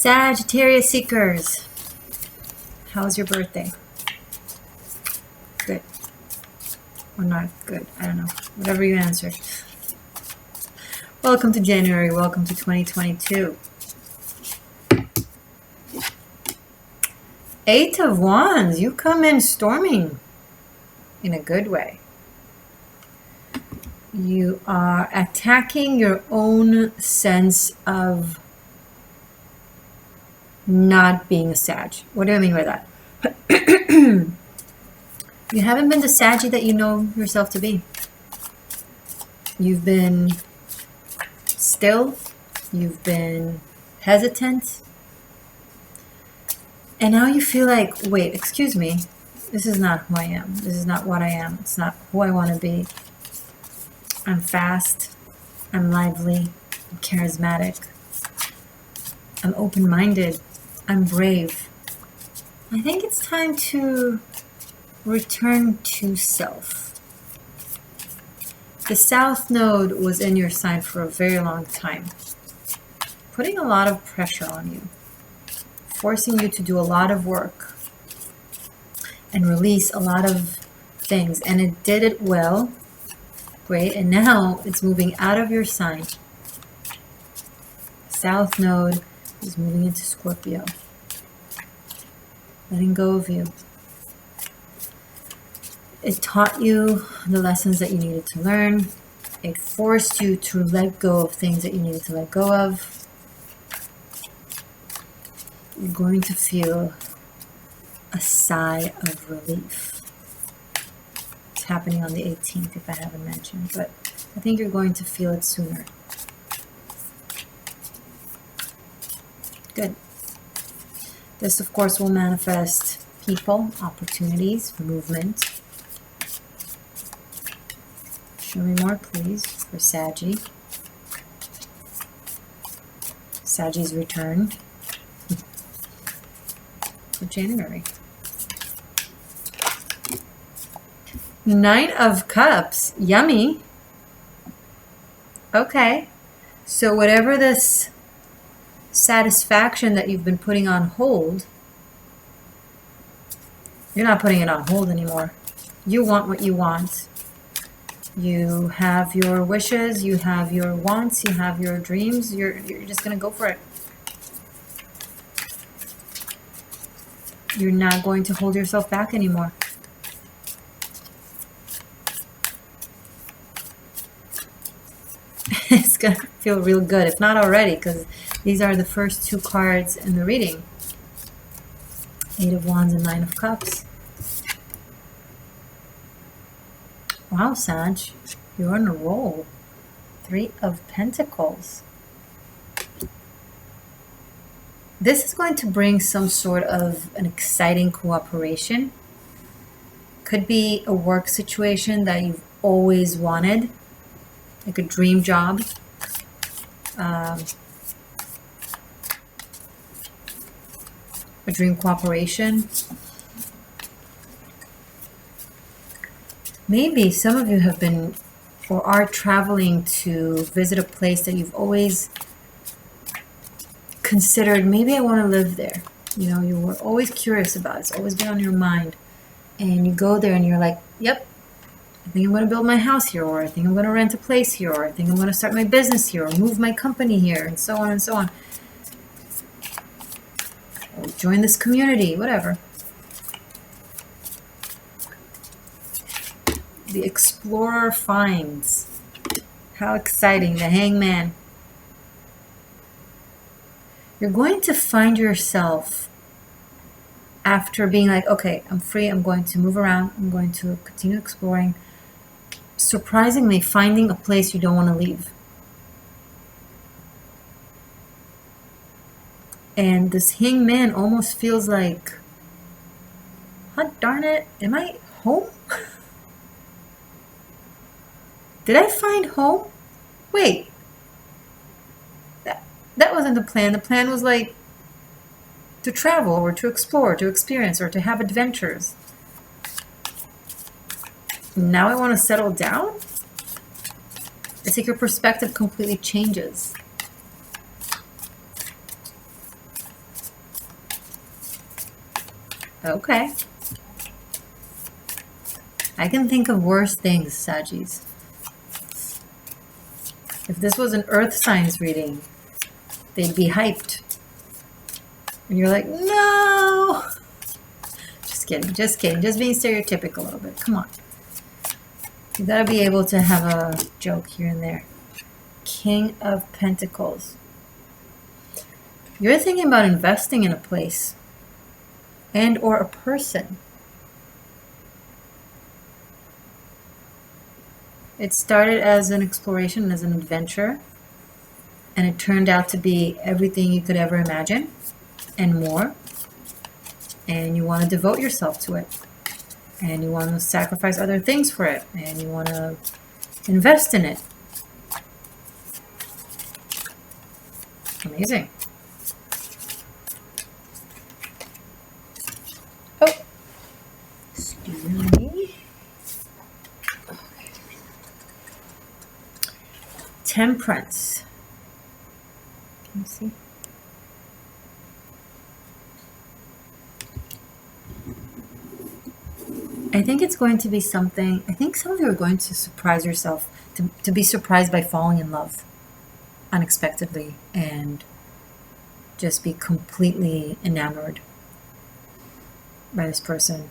Sagittarius seekers, how's your birthday? Good. Or not good. I don't know. Whatever you answered. Welcome to January. Welcome to 2022. 8 of Wands. You come in storming in a good way. You are attacking your own sense of not being a Sag. What do I mean by that? You haven't been the Saggy that you know yourself to be. You've been still. You've been hesitant. And now you feel like, wait, excuse me. This is not who I am. This is not what I am. It's not who I want to be. I'm fast. I'm lively. I'm charismatic. I'm open-minded. I'm brave. I think it's time to return to self. The South Node was in your sign for a very long time, putting a lot of pressure on you, forcing you to do a lot of work and release a lot of things. And it did it well. Great. And now it's moving out of your sign. South Node is moving into Scorpio. Letting go of you. It taught you the lessons that you needed to learn. It forced you to let go of things that you needed to let go of. You're going to feel a sigh of relief. It's happening on the 18th, if I haven't mentioned, but I think you're going to feel it sooner. Good. This, of course, will manifest people, opportunities, movement. Show me more, please, for Saggy. Saggy's return for January. 9 of Cups. Yummy. Okay. So whatever this satisfaction that you've been putting on hold, you're not putting it on hold anymore. You want what you want. You have your wishes, you have your wants, you have your dreams. You're just gonna go for it. You're not going to hold yourself back anymore. It's gonna feel real good, if not already, because these are the first 2 cards in the reading. 8 of Wands and 9 of Cups. Wow, Sag, you're on a roll. 3 of Pentacles. This is going to bring some sort of an exciting cooperation. Could be a work situation that you've always wanted, like a dream job. A dream cooperation. Maybe some of you have been or are traveling to visit a place that you've always considered, maybe I want to live there. You know, you were always curious about it. It's always been on your mind. And you go there and you're like, yep, I think I'm going to build my house here, or I think I'm going to rent a place here, or I think I'm going to start my business here, or move my company here, and so on and so on. Or join this community, whatever. The Explorer finds. How exciting. The Hangman. You're going to find yourself after being like, okay, I'm free, I'm going to move around, I'm going to continue exploring, surprisingly finding a place you don't want to leave. And this Hangman almost feels like, hot darn it, am I home? Did I find home? Wait. That wasn't the plan. The plan was like to travel or to explore, to experience, or to have adventures. Now I want to settle down? It's like your perspective completely changes. Okay. I can think of worse things, Sagis. If this was an earth signs reading, they'd be hyped. And you're like, no! Just kidding, just kidding. Just being stereotypical a little bit. Come on. You gotta be able to have a joke here and there. King of Pentacles. You're thinking about investing in a place and or a person. It started as an exploration, as an adventure, and it turned out to be everything you could ever imagine and more. And you want to devote yourself to it. And you want to sacrifice other things for it. And you want to invest in it. Amazing. Oh. Excuse me. Temperance. Can you see? I think it's going to be something, I think some of you are going to surprise yourself, to be surprised by falling in love unexpectedly and just be completely enamored by this person,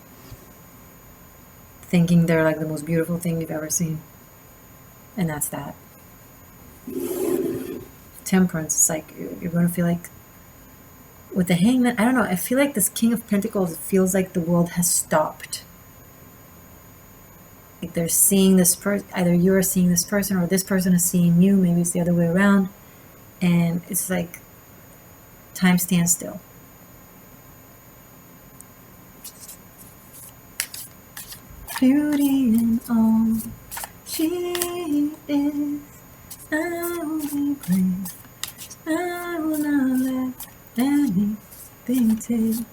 thinking they're like the most beautiful thing you've ever seen. And that's that. Temperance, it's like you're going to feel like with the Hangman, I don't know, I feel like this King of Pentacles feels like the world has stopped. Like they're seeing this person, either you're seeing this person or this person is seeing you, maybe it's the other way around, and it's like time stands still. Beauty in all she is, I will be brave, I will not let anything take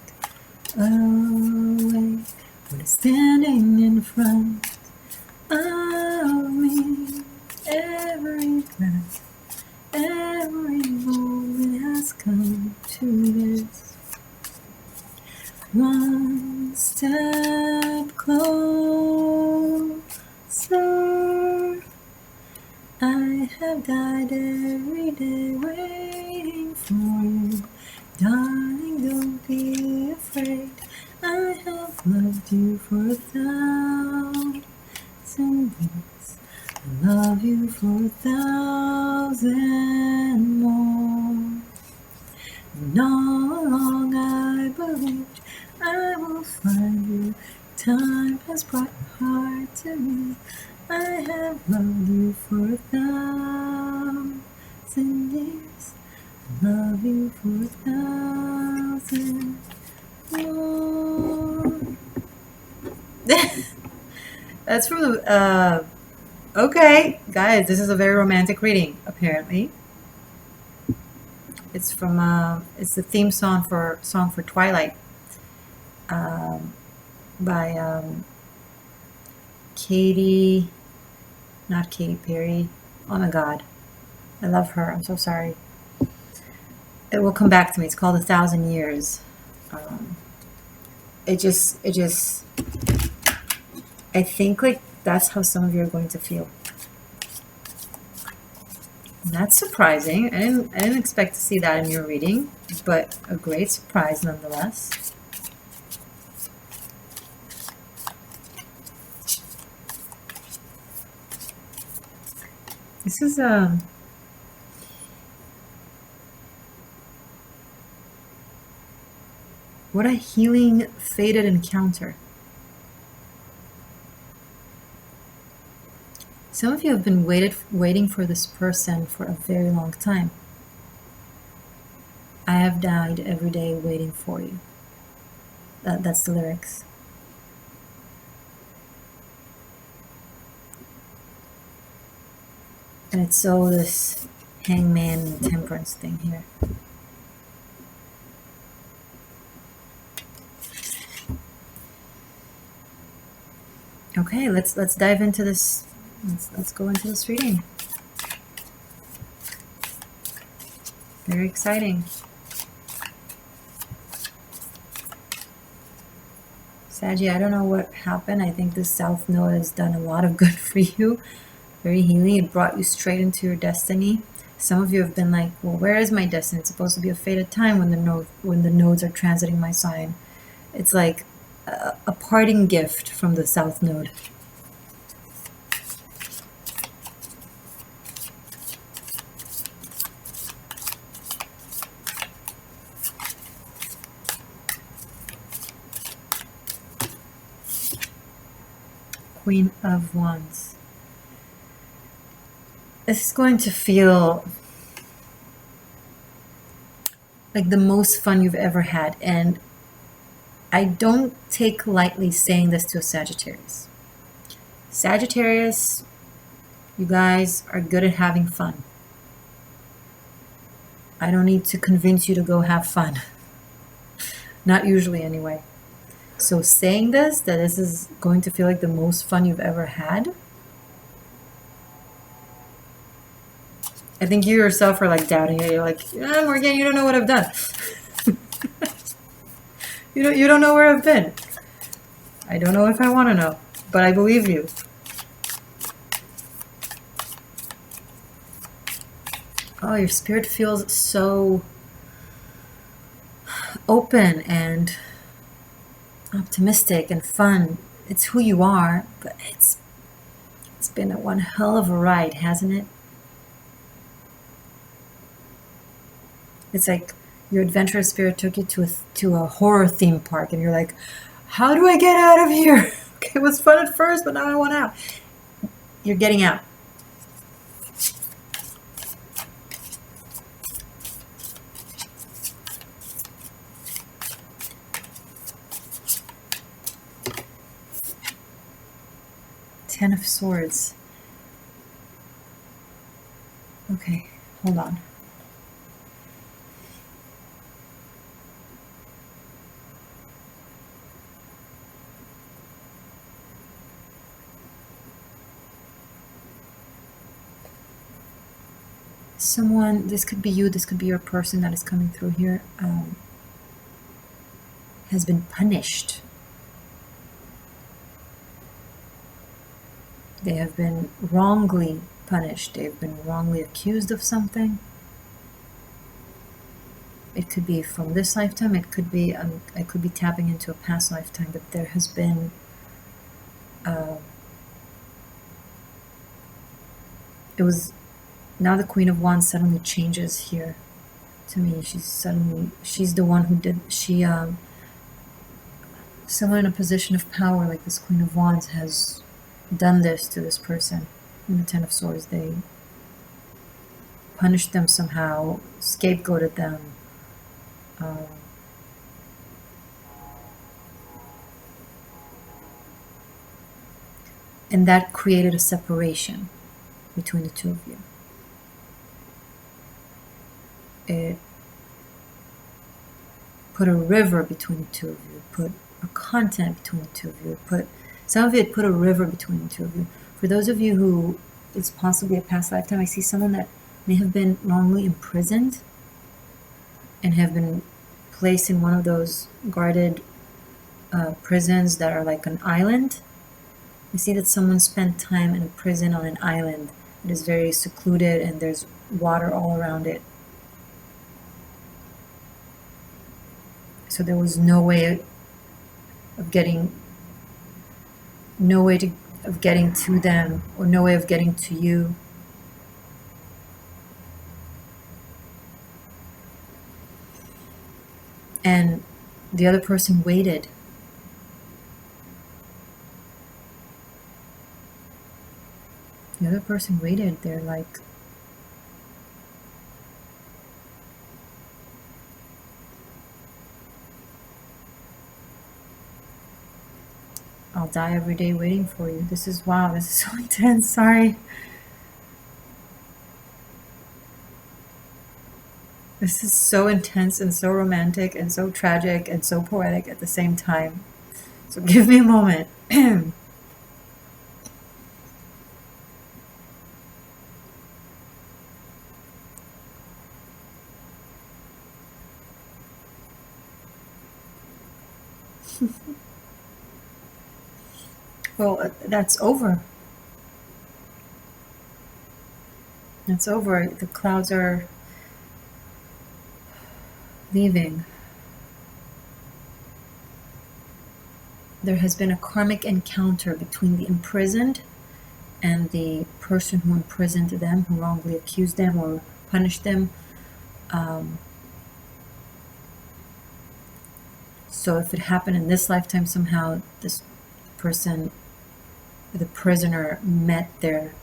away when it's standing in front of me. Every breath, every moment has come to this. One step closer. I have died every day waiting for you. Darling, don't be afraid. I have loved you for 1,000 years. I love you for 1,000 more. And all along I believed I will find you. Time has brought your heart to me. I have loved you for 1,000 years. I love you for 1,000 more. That's from the, okay, guys, this is a very romantic reading, apparently. It's from, it's the theme song for Twilight, by, not Katy Perry. Oh my God. I love her. I'm so sorry. It will come back to me. It's called 1,000 Years. It just, I think like that's how some of you are going to feel. And that's surprising. I didn't expect to see that in your reading, but a great surprise nonetheless. This is what a healing fated encounter. Some of you have been waiting for this person for a very long time. I have died every day waiting for you. That's the lyrics. And it's so this hangman and temperance thing here. Okay, let's dive into this. Let's go into this reading. Very exciting. Saggy, I don't know what happened. I think this South Node has done a lot of good for you. Very healing. It brought you straight into your destiny. Some of you have been like, well, where is my destiny? It's supposed to be a fated time when the nodes are transiting my sign. It's like a parting gift from the South Node. Queen of Wands. This is going to feel like the most fun you've ever had, and I don't take lightly saying this to a Sagittarius. Sagittarius, you guys are good at having fun. I don't need to convince you to go have fun. Not usually anyway. So saying this, that this is going to feel like the most fun you've ever had, I think you yourself are like doubting it. You're like, Morgane, you don't know what I've done. You don't know where I've been. I don't know if I want to know, but I believe you. Oh, your spirit feels so open and optimistic and fun. It's who you are, but it's been one hell of a ride, hasn't it? It's like your adventurous spirit took you to a horror theme park, and you're like, how do I get out of here? Okay, it was fun at first, but now I want out. You're getting out. Ten of Swords. Okay, hold on. Someone, this could be you, this could be your person that is coming through here, has been punished. They have been wrongly punished. They've been wrongly accused of something. It could be from this lifetime. It could be I could be tapping into a past lifetime. But there has been it was now the Queen of Wands suddenly changes here to me. She's the one who did someone in a position of power like this Queen of Wands has done this to this person in the Ten of Swords. They punished them somehow, scapegoated them, and that created a separation between the two of you. It put a river between the two of you, put a continent between the two of you, some of it put a river between the two of you. For those of you who it's possibly a past lifetime, I see someone that may have been wrongly imprisoned and have been placed in one of those guarded prisons that are like an island. I see that someone spent time in a prison on an island. It is very secluded and there's water all around it. So there was no way of getting to them, or no way of getting to you. And the other person waited. The other person waited. They're like, I'll die every day waiting for you. This is, wow, this is so intense. Sorry. This is so intense and so romantic and so tragic and so poetic at the same time. So give me a moment. Well, that's over. It's over. The clouds are leaving. There has been a karmic encounter between the imprisoned and the person who imprisoned them, who wrongly accused them or punished them. So if it happened in this lifetime, somehow this person, the prisoner, met their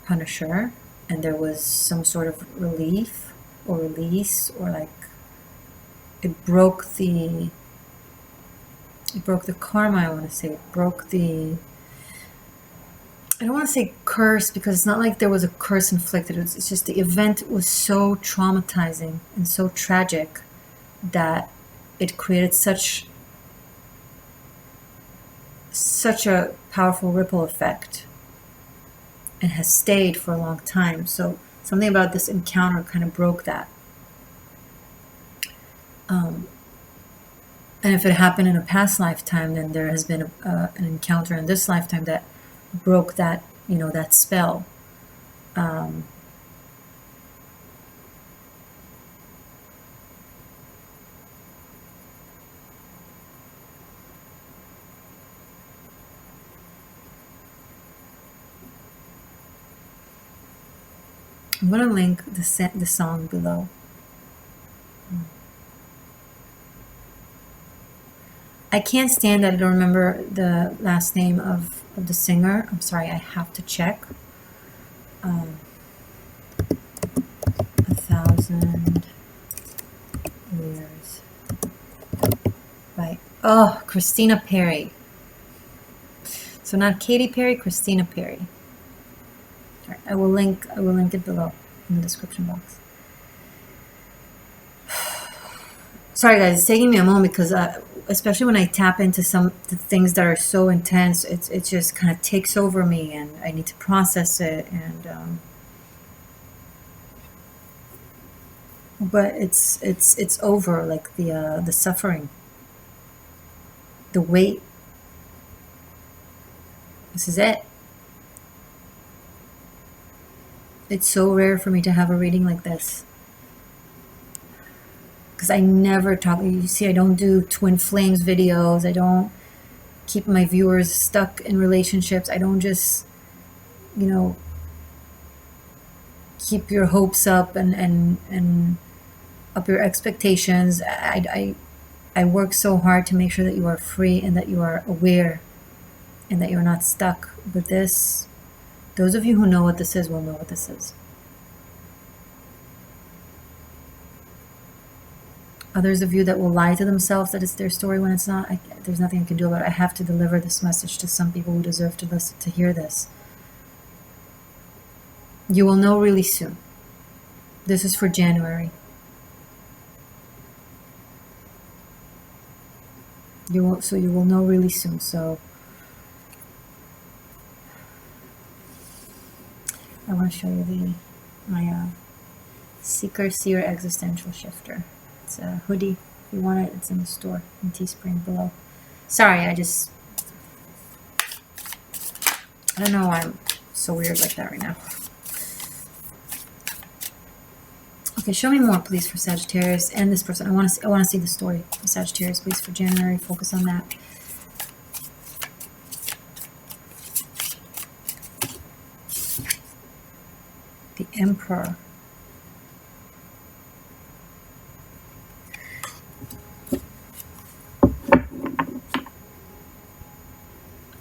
punisher, and there was some sort of relief or release, or like it broke the karma. I want to say it broke the, I don't want to say curse, because it's not like there was a curse inflicted. It's just the event was so traumatizing and so tragic that it created such a powerful ripple effect and has stayed for a long time. So something about this encounter kind of broke that. And if it happened in a past lifetime, then there has been an encounter in this lifetime that broke that, that spell. I'm going to link the song below. I can't stand that I don't remember the last name of the singer. I'm sorry, I have to check. 1,000 years by Christina Perry. So not Katy Perry, Christina Perry. All right, I will link it below in the description box. Sorry guys, it's taking me a moment because especially when I tap into the things that are so intense, it just kind of takes over me, and I need to process it. And but it's over, like the suffering, the weight. This is it. It's so rare for me to have a reading like this, because I never talk. You see, I don't do twin flames videos. I don't keep my viewers stuck in relationships. I don't just, keep your hopes up and up your expectations. I work so hard to make sure that you are free and that you are aware and that you're not stuck. But this, those of you who know what this is will know what this is. Others of you that will lie to themselves that it's their story when it's not, there's nothing I can do about it. I have to deliver this message to some people who deserve to listen, to hear this. You will know really soon. This is for January. You will know really soon. So I want to show you my Seeker Seer Existential Shifter. It's a hoodie. If you want it, it's in the store in Teespring below. Sorry, I don't know why I'm so weird like that right now. Okay, show me more, please, for Sagittarius and this person. I want to see the story of Sagittarius, please, for January. Focus on that. The Emperor.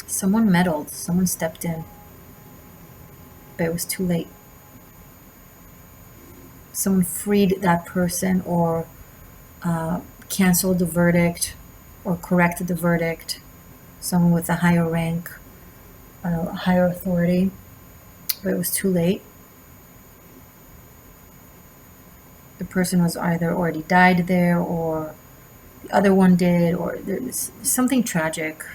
Someone meddled, someone stepped in, but it was too late. Someone freed that person, or canceled the verdict, or corrected the verdict. Someone with a higher rank, a higher authority, but it was too late. The person was either already died there, or the other one did, or there's something tragic.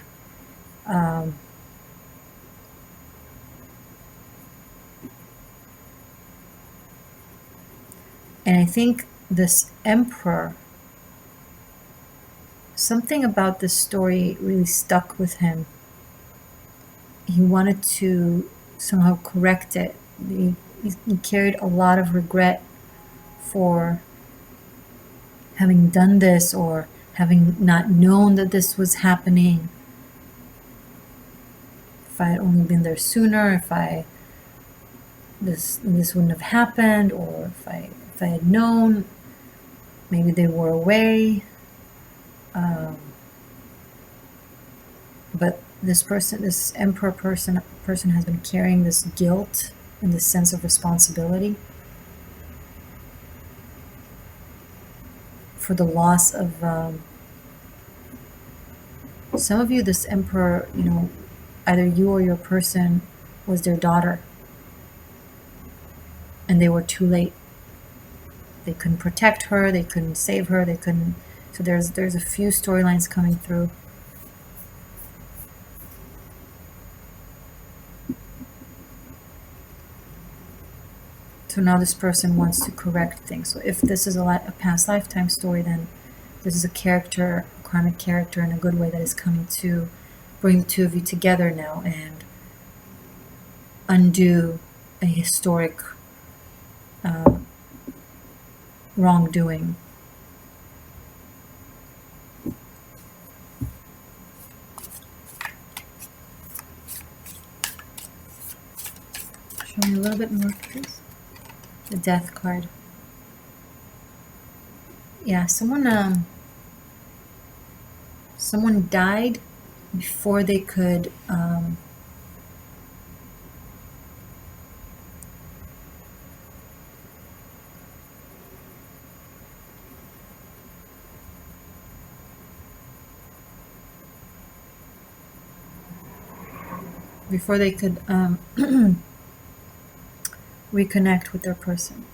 And I think this Emperor something about this story really stuck with him. He wanted to somehow correct it. He carried a lot of regret for having done this, or having not known that this was happening. If I had only been there sooner, if this wouldn't have happened, or if I had known, maybe they were away. But this emperor person has been carrying this guilt and this sense of responsibility for the loss of some of you. This emperor, either you or your person was their daughter, and they were too late. They couldn't protect her, they couldn't save her, they couldn't. So there's a few storylines coming through. So now this person wants to correct things. So if this is a past lifetime story, then this is a character, a karmic character in a good way, that is coming to bring the two of you together now and undo a historic wrongdoing. Show me a little bit more, please. The Death card. Yeah, someone died before they could reconnect with their person.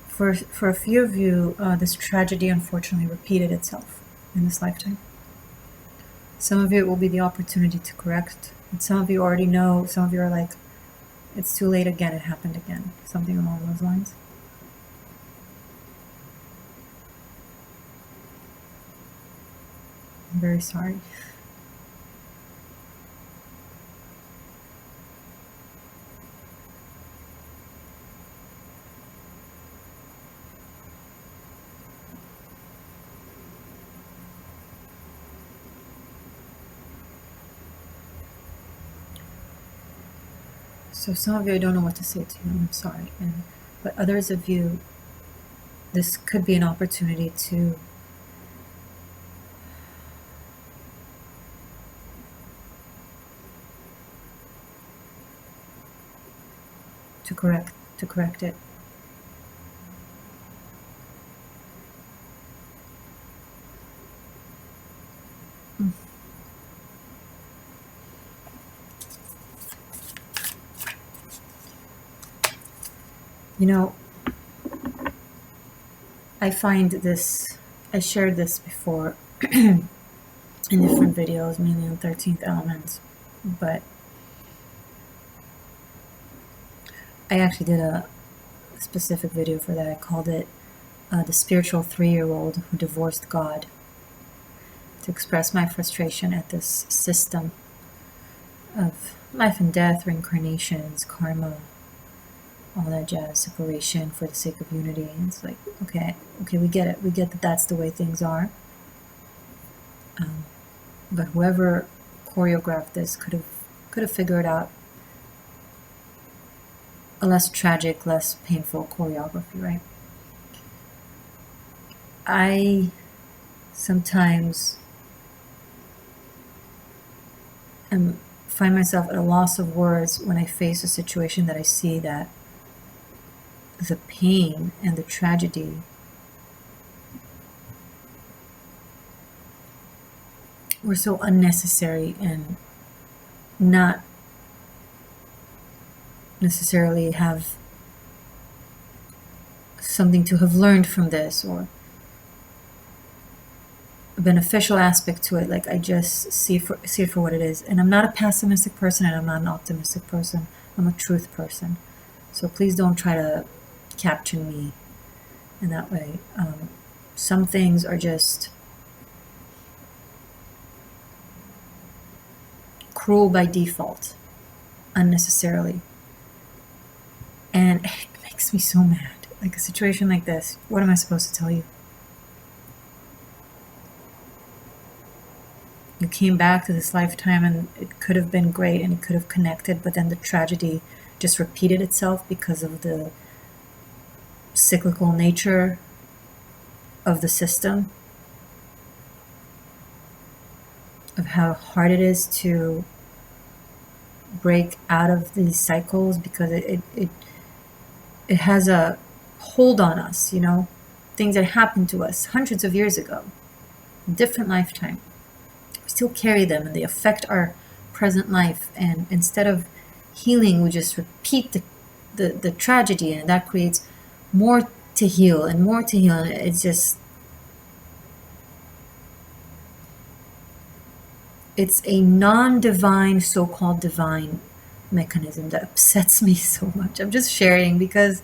For a few of you, this tragedy unfortunately repeated itself in this lifetime. Some of you, it will be the opportunity to correct, and some of you already know. Some of you are like, it's too late again, it happened again. Something along those lines. I'm very sorry. So some of you, I don't know what to say to you, I'm sorry. But others of you, this could be an opportunity to correct it. I find this, I shared this before in different videos, mainly on 13th Elements, but I actually did a specific video for that. I called it The Spiritual 3-Year-Old Who Divorced God, to express my frustration at this system of life and death, reincarnations, karma, all that jazz, separation for the sake of unity. And it's like, okay, we get it. We get that that's the way things are. But whoever choreographed this could have figured out a less tragic, less painful choreography, right? I sometimes find myself at a loss of words when I face a situation that I see that the pain and the tragedy were so unnecessary and not necessarily have something to have learned from this, beneficial aspect to it. Like I just see it for what it is. And I'm not a pessimistic person, and I'm not an optimistic person. I'm a truth person. So please don't try to capture me in that way. Some things are just cruel by default, unnecessarily. And it makes me so mad. Like a situation like this, what am I supposed to tell you? You came back to this lifetime and it could have been great and it could have connected, but then the tragedy just repeated itself because of the cyclical nature of the system, of how hard it is to break out of these cycles, because it has a hold on us, you know, things that happened to us hundreds of years ago, different lifetime. We still carry them and they affect our present life, and instead of healing, we just repeat the tragedy, and that creates more to heal and more to heal. And it's just, it's a non-divine, so-called divine mechanism that upsets me so much. I'm just sharing because,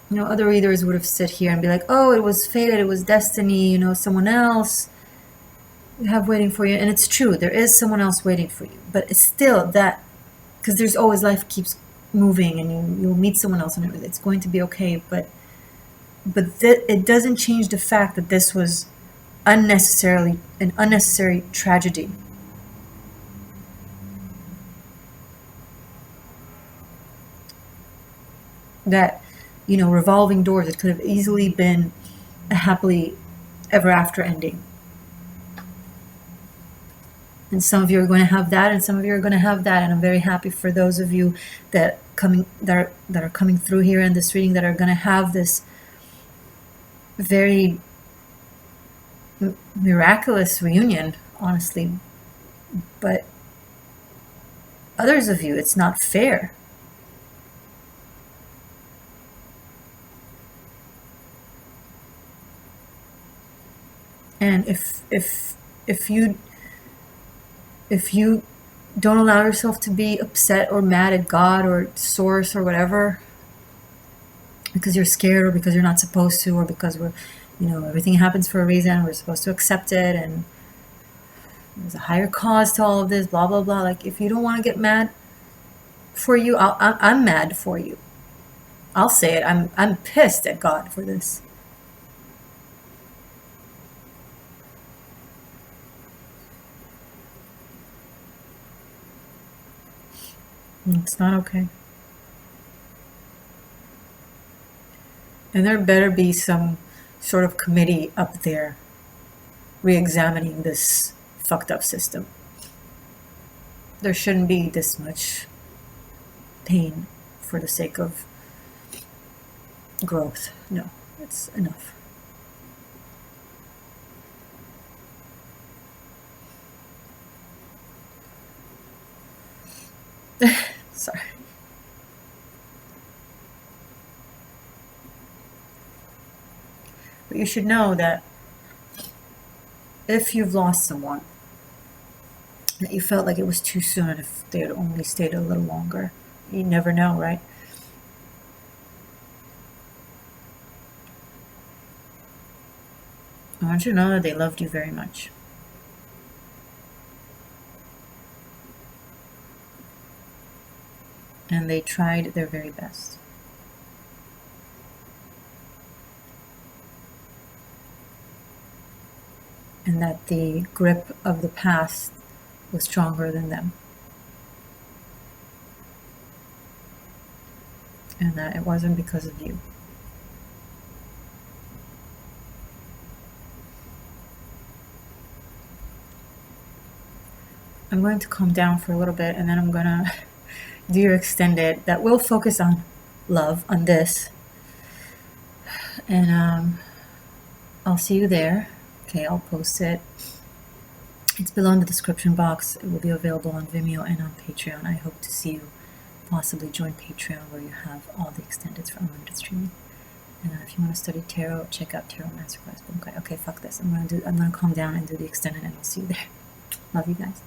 you know, other readers would have sit here and be like, oh, it was fated, it was destiny, you know, someone else you have waiting for you. And it's true, there is someone else waiting for you, but it's still that, because there's always, life keeps moving, and you'll meet someone else and it's going to be okay. But it doesn't change the fact that this was an unnecessary tragedy. That, you know, revolving doors, it could have easily been a happily ever after ending. And some of you are going to have that, and some of you are going to have that. And I'm very happy for those of you that are coming through here in this reading, that are going to have this very miraculous reunion, honestly. But others of you, it's not fair. And if you don't allow yourself to be upset or mad at God or source or whatever, because you're scared, or because you're not supposed to, or because we're, you know, everything happens for a reason, we're supposed to accept it, and there's a higher cause to all of this, blah, blah, blah. Like, if you don't want to get mad for you, I'm mad for you. I'll say it. I'm pissed at God for this. It's not okay. And there better be some sort of committee up there re-examining this fucked up system. There shouldn't be this much pain for the sake of growth. No, it's enough. Sorry. But you should know that if you've lost someone, that you felt like it was too soon, if they had only stayed a little longer, you never know, right? I want you to know that they loved you very much. And they tried their very best. And that the grip of the past was stronger than them. And that it wasn't because of you. I'm going to calm down for a little bit, and then I'm going to do your extended that will focus on love, on this. And I'll see you there. Okay, I'll post it. It's below in the description box. It will be available on Vimeo and on Patreon. I hope to see you possibly join Patreon, where you have all the extendeds for unlimited streaming. And if you want to study tarot, check out Tarot Masterclass. Okay, fuck this. I'm gonna calm down and do the extended, and I'll see you there. Love you guys.